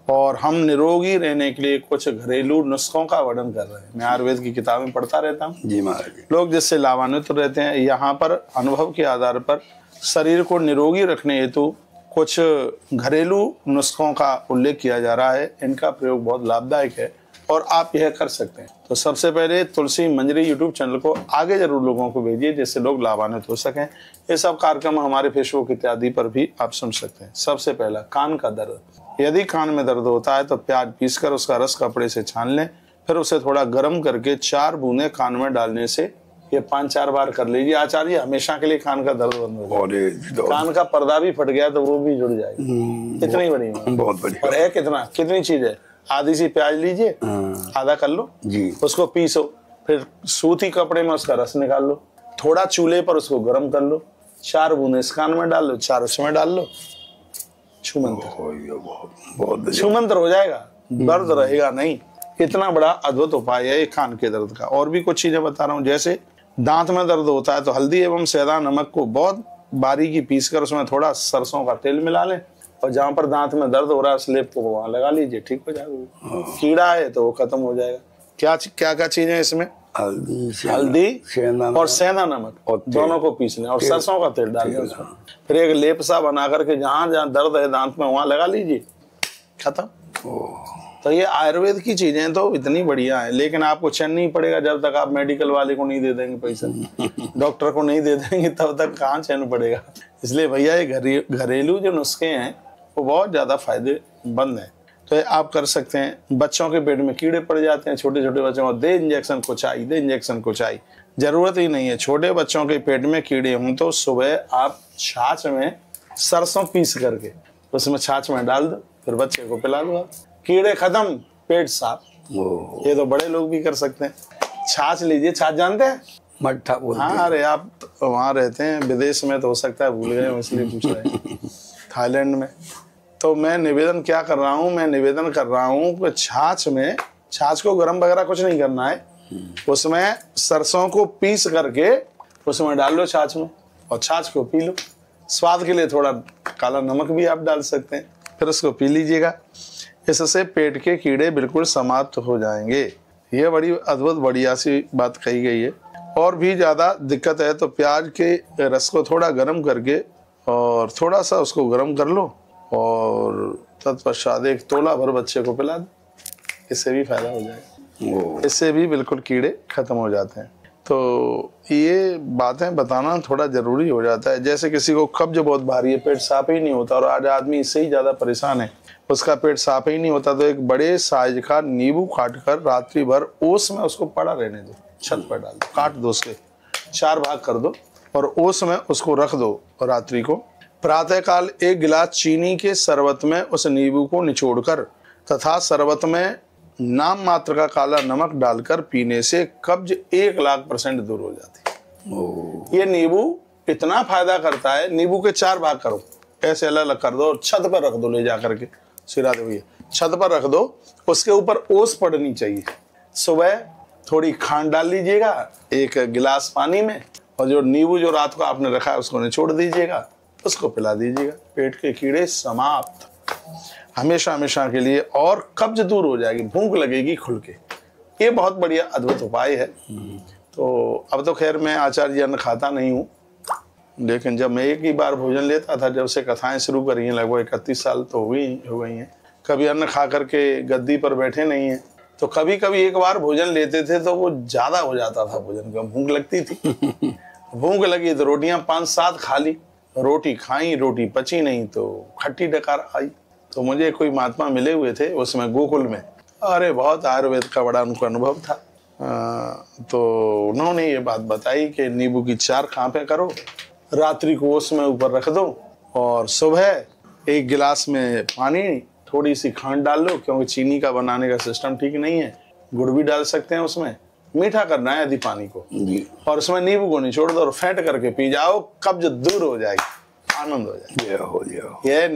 और हम निरोगी रहने के लिए कुछ घरेलू नुस्खों का वर्णन कर रहे हैं। मैं आयुर्वेद की किताबें पढ़ता रहता हूँ जी महाराज। लोग जिससे लाभान्वित रहते हैं। यहाँ पर अनुभव के आधार पर शरीर को निरोगी रखने हेतु कुछ घरेलू नुस्खों का उल्लेख किया जा रहा है। इनका प्रयोग बहुत लाभदायक है और आप यह कर सकते हैं। तो सबसे पहले तुलसी मंजरी यूट्यूब चैनल को आगे जरूर लोगों को भेजिए जिससे लोग लाभान्वित हो सकें। ये सब कार्यक्रम हमारे फेसबुक इत्यादि पर भी आप सुन सकते हैं। सबसे पहला, कान का दर्द। यदि कान में दर्द होता है तो प्याज पीसकर उसका रस कपड़े से छान लें, फिर उसे थोड़ा गर्म करके 4 बूंदें कान में डालने से ये 5-4 बार कर लीजिए। आचार्य, हमेशा के लिए कान का दर्द बंद हो जाए। कान का पर्दा भी फट गया तो वो भी जुड़ जाएगा। इतनी बड़ी बहुत बढ़िया। और है कितनी चीज है। आधी सी प्याज लीजिए, आधा कर लो जी, उसको पीसो, फिर सूती कपड़े में उसका रस निकाल लो, थोड़ा चूल्हे पर उसको गर्म कर लो, 4 बूंदे इस कान में डाल लो, 4 उसमें डाल लो। छूमंत्र हो जाएगा, दर्द रहेगा नहीं। इतना बड़ा अद्भुत उपाय है ये कान के दर्द का। और भी कुछ चीजें बता रहा हूँ, जैसे दांत में दर्द होता है तो हल्दी एवं सैदा नमक को बहुत बारीकी पीसकर उसमें थोड़ा सरसों का तेल मिला लें और जहां पर दांत में दर्द हो रहा है स्लेब को वहां लगा लीजिए, ठीक हो जाएगा। कीड़ा है तो वो खत्म हो जाएगा। क्या क्या चीजें हैं इसमें? हल्दी और सेंधा नमक दोनों को पीस लें और सरसों का तेल डाल दें। फिर एक लेप सा बना करके जहां जहां दर्द है दांत में वहां लगा लीजिए, खत्म। तो ये आयुर्वेद की चीजें तो इतनी बढ़िया है, लेकिन आपको चैन नहीं पड़ेगा जब तक आप मेडिकल वाले को नहीं दे देंगे पैसा, डॉक्टर को नहीं दे देंगे तब तक कहाँ चैन पड़ेगा। इसलिए भैया ये घरेलू जो नुस्खे हैं वो बहुत ज्यादा फायदेमंद है। तो आप कर सकते हैं। बच्चों के पेट में कीड़े पड़ जाते हैं, छोटे छोटे बच्चों को दे इंजेक्शन कुचाई, जरूरत ही नहीं है। छोटे बच्चों के पेट में कीड़े हों तो सुबह आप छाछ में सरसों पीस करके उसमें छाछ में डाल दो, फिर बच्चे को पिला दो, कीड़े खत्म, पेट साफ। ये तो बड़े लोग भी कर सकते हैं। छाछ लीजिए, छाछ जानते हैं? मट्ठा बोलते हैं। हाँ, अरे आप वहाँ रहते हैं विदेश में तो हो सकता है भूल गए, इसलिए पूछ रहे हैं। थाईलैंड में तो मैं निवेदन क्या कर रहा हूँ, मैं निवेदन कर रहा हूँ कि छाछ को गर्म वगैरह कुछ नहीं करना है, उसमें सरसों को पीस करके उसमें डाल लो छाछ में और छाछ को पी लो। स्वाद के लिए थोड़ा काला नमक भी आप डाल सकते हैं, फिर उसको पी लीजिएगा। इससे पेट के कीड़े बिल्कुल समाप्त हो जाएंगे। ये बड़ी अद्भुत बढ़िया सी बात कही गई है। और भी ज़्यादा दिक्कत है तो प्याज के रस को थोड़ा गर्म करके और थोड़ा सा उसको गर्म कर लो और तत्पश्चात 1 तोला भर बच्चे को पिला दो, इससे भी फायदा हो जाएगा। इससे भी बिल्कुल कीड़े खत्म हो जाते हैं। तो ये बातें बताना थोड़ा जरूरी हो जाता है। जैसे किसी को कब्ज बहुत भारी है, पेट साफ ही नहीं होता और आज आदमी इससे ही ज़्यादा परेशान है, उसका पेट साफ ही नहीं होता, तो एक बड़े साइज का नींबू काट कर रात्रि भर ओस में उसको पड़ा रहने दो, छत पर डाल दो, काट दो, उसके 4 भाग कर दो और ओस में उसको रख दो रात्रि को। प्रातःकाल 1 गिलास चीनी के शरबत में उस नींबू को निचोड़कर तथा शरबत में नाम मात्र का काला नमक डालकर पीने से कब्ज 1,00,000% दूर हो जाती है। ये नींबू इतना फायदा करता है, नींबू के 4 भाग करो, ऐसे अलग अलग कर दो और छत पर रख दो, ले जा करके सिरा दो, ये छत पर रख दो, उसके ऊपर ओस पड़नी चाहिए। सुबह थोड़ी खांड डाल लीजिएगा 1 गिलास पानी में और जो नींबू जो रात को आपने रखा है उसको निचोड़ दीजिएगा, उसको पिला दीजिएगा। पेट के कीड़े समाप्त हमेशा हमेशा के लिए और कब्ज दूर हो जाएगी, भूख लगेगी खुल के। ये बहुत बढ़िया अद्भुत उपाय है। तो अब तो खैर मैं आचार्य अन्न खाता नहीं हूँ, लेकिन जब मैं एक ही बार भोजन लेता था, जब से कथाएं शुरू करी हैं लगभग 31 साल तो हो गई हैं, कभी अन्न खा करके गद्दी पर बैठे नहीं हैं। तो कभी कभी एक बार भोजन लेते थे तो वो ज्यादा हो जाता था भोजन का, भूख लगती थी। भूख लगी तो रोटियां 5-7 खा ली, रोटी खाई, रोटी पची नहीं तो खट्टी डकार आई। तो मुझे कोई महात्मा मिले हुए थे उसमें गोकुल में, अरे बहुत आयुर्वेद का बड़ा उनको अनुभव था। तो उन्होंने ये बात बताई कि नींबू की 4 खांपे करो, रात्रि को उसमें ऊपर रख दो और सुबह 1 गिलास में पानी, थोड़ी सी खांड डाल लो, क्योंकि चीनी का बनाने का सिस्टम ठीक नहीं है, गुड़ भी डाल सकते हैं उसमें, मीठा करना है यदि पानी को जी, और उसमें नींबू को निचोड़ दो और फेंट करके पी जाओ, कब्ज दूर हो जाएगी, आनंद हो जाएगा। ये